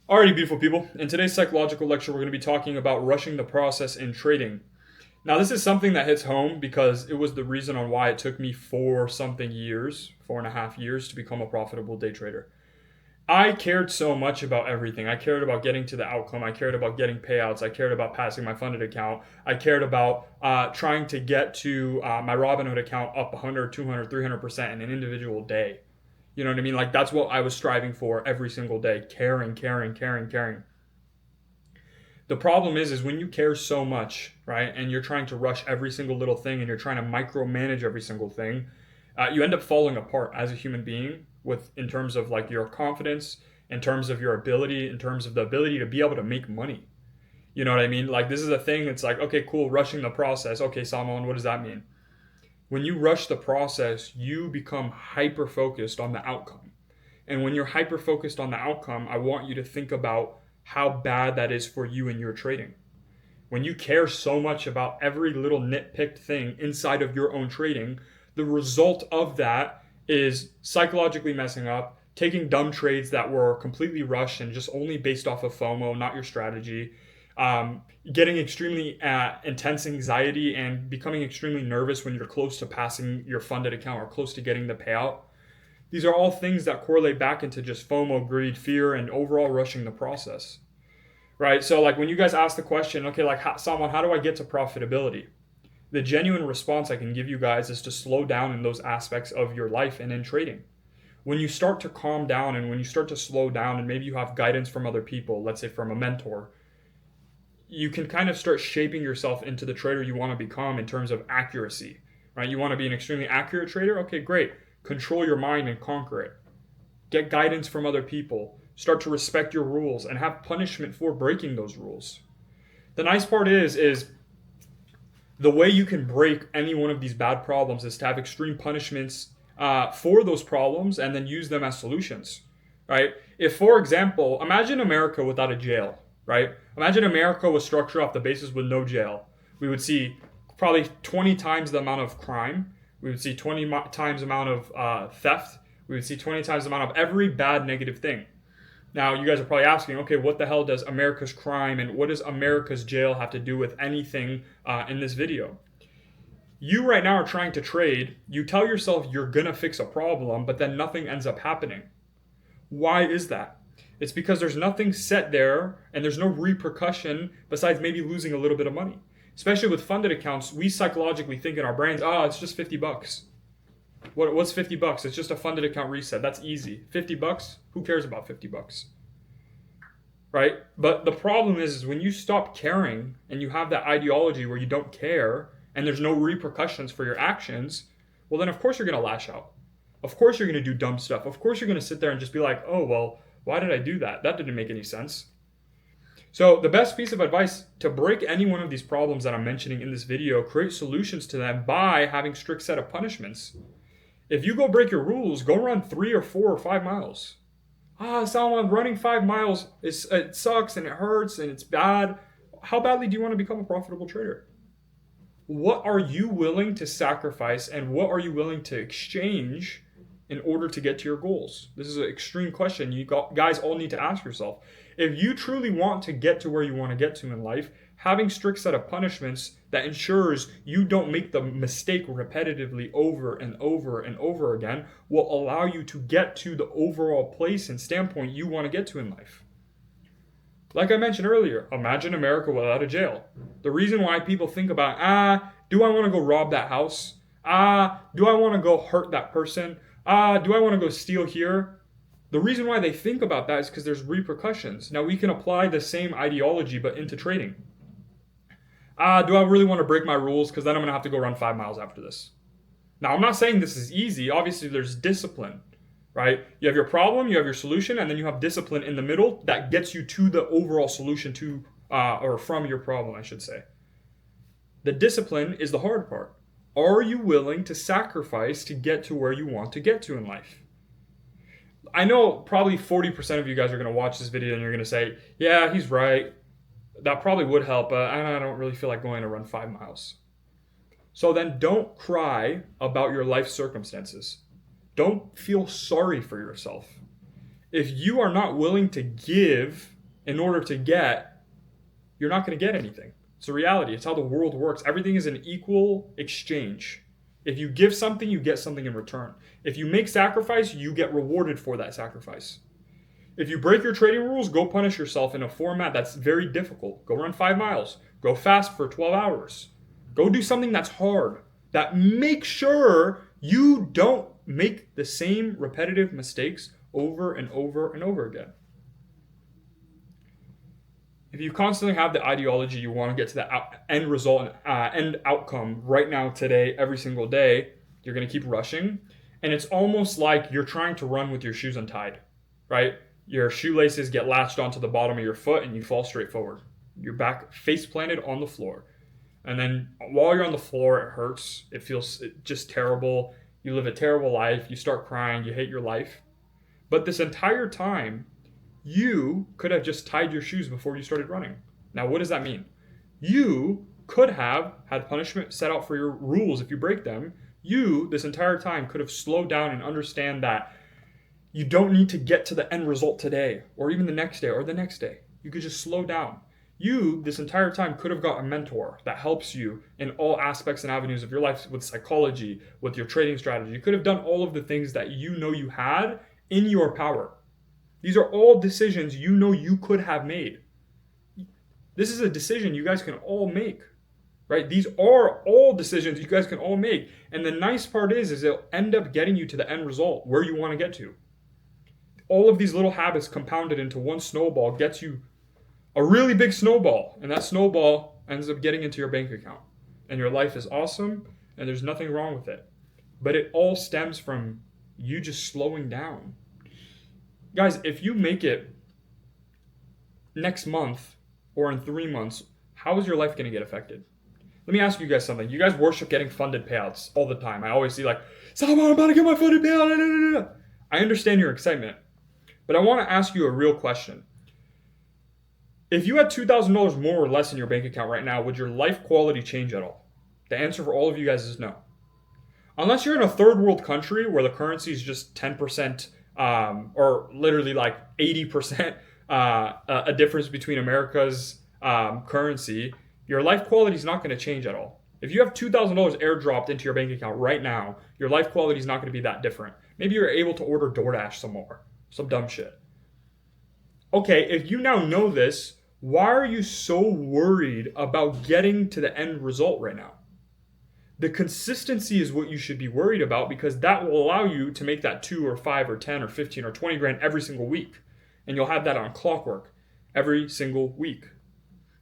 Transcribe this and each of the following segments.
Alrighty, beautiful people. In today's psychological lecture, we're going to be talking about rushing the process in trading. Now, this is something that hits home because it was the reason on why it took me 4.5 years to become a profitable day trader. I cared so much about everything. I cared about getting to the outcome. I cared about getting payouts. I cared about passing my funded account. I cared about trying to get to my Robinhood account up 100, 200, 300% in an individual day. You know what I mean? Like, that's what I was striving for every single day. Caring, caring, caring, caring. The problem is when you care so much, right, and you're trying to rush every single little thing and you're trying to micromanage every single thing, you end up falling apart as a human being with in terms of like your confidence, in terms of your ability, in terms of the ability to be able to make money. You know what I mean? Like, this is a thing. It's like, okay, cool, rushing the process. Okay, Salmon, what does that mean? When you rush the process, you become hyper focused on the outcome. And when you're hyper focused on the outcome, I want you to think about how bad that is for you in your trading. When you care so much about every little nitpicked thing inside of your own trading, the result of that is psychologically messing up, taking dumb trades that were completely rushed and just only based off of FOMO, not your strategy, getting extremely intense anxiety and becoming extremely nervous when you're close to passing your funded account or close to getting the payout. These are all things that correlate back into just FOMO, greed, fear, and overall rushing the process, right? So like when you guys ask the question, okay, like Salman, how do I get to profitability? The genuine response I can give you guys is to slow down in those aspects of your life and in trading. When you start to calm down and when you start to slow down and maybe you have guidance from other people, let's say from a mentor, you can kind of start shaping yourself into the trader you want to become in terms of accuracy, right? You want to be an extremely accurate trader? Okay, great. Control your mind and conquer it. Get guidance from other people. Start to respect your rules and have punishment for breaking those rules. The nice part is the way you can break any one of these bad problems is to have extreme punishments for those problems and then use them as solutions, right? If, for example, imagine America without a jail, right? Imagine America was structured off the basis with no jail. We would see probably 20 times the amount of crime. We would see 20 times the amount of theft. We would see 20 times the amount of every bad negative thing. Now, you guys are probably asking, okay, what the hell does America's crime and what does America's jail have to do with anything in this video? You right now are trying to trade. You tell yourself you're going to fix a problem, but then nothing ends up happening. Why is that? It's because there's nothing set there and there's no repercussion besides maybe losing a little bit of money. Especially with funded accounts, we psychologically think in our brains, it's just $50. What's $50? It's just a funded account reset. That's easy. $50? Who cares about $50? Right? But the problem is when you stop caring and you have that ideology where you don't care and there's no repercussions for your actions, well, then of course you're going to lash out. Of course you're going to do dumb stuff. Of course you're going to sit there and just be like, oh, well, why did I do that? That didn't make any sense. So the best piece of advice to break any one of these problems that I'm mentioning in this video, create solutions to them by having strict set of punishments. If you go break your rules, go run 3 or 4 or 5 miles. Salman, running 5 miles, it sucks and it hurts and it's bad. How badly do you want to become a profitable trader? What are you willing to sacrifice and what are you willing to exchange in order to get to your goals? This is an extreme question you guys all need to ask yourself. If you truly want to get to where you want to get to in life, having strict set of punishments that ensures you don't make the mistake repetitively over and over and over again will allow you to get to the overall place and standpoint you want to get to in life. Like I mentioned earlier, imagine America without a jail. The reason why people think about, do I want to go rob that house? Do I want to go hurt that person? Do I want to go steal here? The reason why they think about that is because there's repercussions. Now we can apply the same ideology but into trading. Do I really want to break my rules because then I'm going to have to go run 5 miles after this? Now I'm not saying this is easy. Obviously there's discipline, right? You have your problem, you have your solution, and then you have discipline in the middle that gets you to the overall solution to, or from your problem, I should say. The discipline is the hard part. Are you willing to sacrifice to get to where you want to get to in life? I know probably 40% of you guys are going to watch this video and you're going to say, yeah, he's right. That probably would help, but I don't really feel like going to run 5 miles. So then don't cry about your life circumstances. Don't feel sorry for yourself. If you are not willing to give in order to get, you're not going to get anything. It's a reality. It's how the world works. Everything is an equal exchange. If you give something, you get something in return. If you make sacrifice, you get rewarded for that sacrifice. If you break your trading rules, go punish yourself in a format that's very difficult. Go run 5 miles. Go fast for 12 hours. Go do something that's hard. That makes sure you don't make the same repetitive mistakes over and over and over again. If you constantly have the ideology you want to get to the end result and end outcome right now, today, every single day, you're going to keep rushing. And it's almost like you're trying to run with your shoes untied, right? Your shoelaces get latched onto the bottom of your foot and you fall straight forward. You're back face planted on the floor. And then while you're on the floor, it hurts. It feels just terrible. You live a terrible life. You start crying. You hate your life. But this entire time, you could have just tied your shoes before you started running. Now, what does that mean? You could have had punishment set out for your rules if you break them. You, this entire time, could have slowed down and understand that you don't need to get to the end result today, or even the next day, or the next day. You could just slow down. You, this entire time, could have got a mentor that helps you in all aspects and avenues of your life, with psychology, with your trading strategy. You could have done all of the things that you know you had in your power. These are all decisions you know you could have made. This is a decision you guys can all make, right? These are all decisions you guys can all make. And the nice part is it'll end up getting you to the end result where you want to get to. All of these little habits compounded into one snowball gets you a really big snowball. And that snowball ends up getting into your bank account. And your life is awesome and there's nothing wrong with it. But it all stems from you just slowing down. Guys, if you make it next month or in 3 months, how is your life going to get affected? Let me ask you guys something. You guys worship getting funded payouts all the time. I always see like, Salman, I'm about to get my funded payout. I understand your excitement, but I want to ask you a real question. If you had $2,000 more or less in your bank account right now, would your life quality change at all? The answer for all of you guys is no. Unless you're in a third world country where the currency is just 10%, or literally like 80% a difference between America's currency, your life quality is not going to change at all. If you have $2,000 airdropped into your bank account right now, your life quality is not going to be that different. Maybe you're able to order DoorDash some more, some dumb shit. Okay, if you now know this, why are you so worried about getting to the end result right now? The consistency is what you should be worried about, because that will allow you to make that 2 or 5 or 10 or 15 or 20 grand every single week. And you'll have that on clockwork every single week.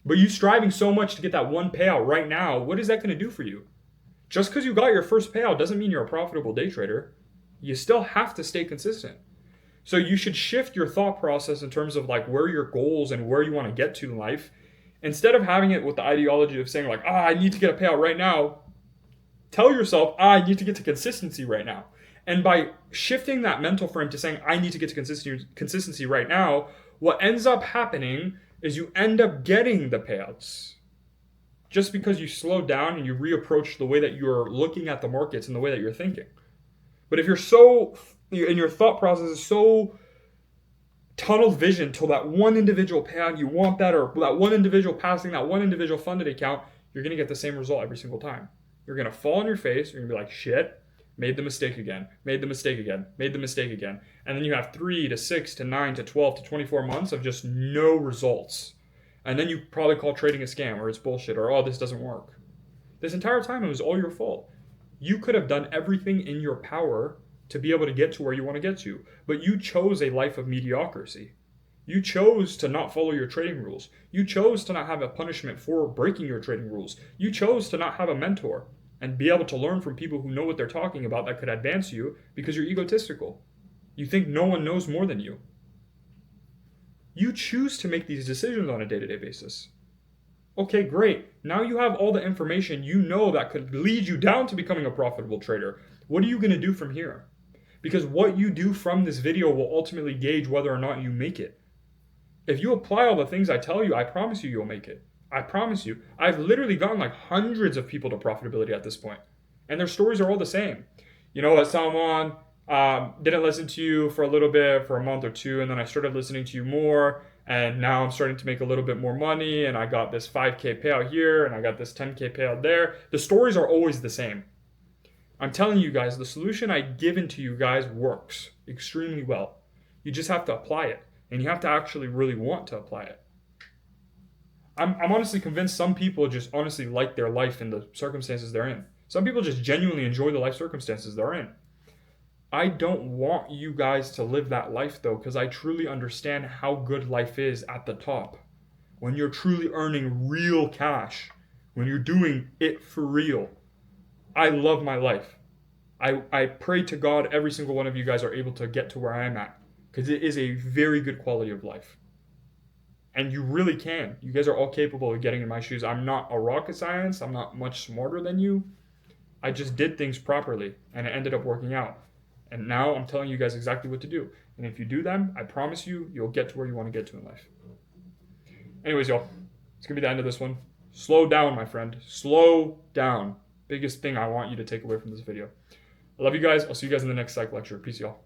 But you striving so much to get that one payout right now, what is that going to do for you? Just because you got your first payout doesn't mean you're a profitable day trader. You still have to stay consistent. So you should shift your thought process in terms of like where your goals and where you want to get to in life. Instead of having it with the ideology of saying like, I need to get a payout right now. Tell yourself, I need to get to consistency right now. And by shifting that mental frame to saying, I need to get to consistency right now, what ends up happening is you end up getting the payouts. Just because you slow down and you reapproach the way that you're looking at the markets and the way that you're thinking. But if you're and your thought process is so tunnel vision till that one individual payout, you want that, or that one individual passing that one individual funded account, you're going to get the same result every single time. You're going to fall on your face. You're going to be like, shit, made the mistake again, made the mistake again, made the mistake again. And then you have 3 to 6 to 9 to 12 to 24 months of just no results. And then you probably call trading a scam, or it's bullshit, or, oh, this doesn't work. This entire time, it was all your fault. You could have done everything in your power to be able to get to where you want to get to. But you chose a life of mediocrity. You chose to not follow your trading rules. You chose to not have a punishment for breaking your trading rules. You chose to not have a mentor and be able to learn from people who know what they're talking about that could advance you, because you're egotistical. You think no one knows more than you. You choose to make these decisions on a day-to-day basis. Okay, great. Now you have all the information you know that could lead you down to becoming a profitable trader. What are you going to do from here? Because what you do from this video will ultimately gauge whether or not you make it. If you apply all the things I tell you, I promise you, you'll make it. I promise you. I've literally gotten like hundreds of people to profitability at this point. And their stories are all the same. You know what, Salman, didn't listen to you for a little bit, for a month or two, and then I started listening to you more. and now I'm starting to make a little bit more money, and I got this 5K payout here, and I got this 10K payout there. The stories are always the same. I'm telling you guys, the solution I've given to you guys works extremely well. You just have to apply it, and you have to actually really want to apply it. I'm honestly convinced some people just honestly like their life and the circumstances they're in. Some people just genuinely enjoy the life circumstances they're in. I don't want you guys to live that life though, because I truly understand how good life is at the top. When you're truly earning real cash, when you're doing it for real. I love my life. I pray to God every single one of you guys are able to get to where I am at, because it is a very good quality of life. And you really can. You guys are all capable of getting in my shoes. I'm not a rocket science. I'm not much smarter than you. I just did things properly, and it ended up working out. And now I'm telling you guys exactly what to do. And if you do them, I promise you, you'll get to where you want to get to in life. Anyways, y'all, it's going to be the end of this one. Slow down, my friend. Slow down. Biggest thing I want you to take away from this video. I love you guys. I'll see you guys in the next psych lecture. Peace, y'all.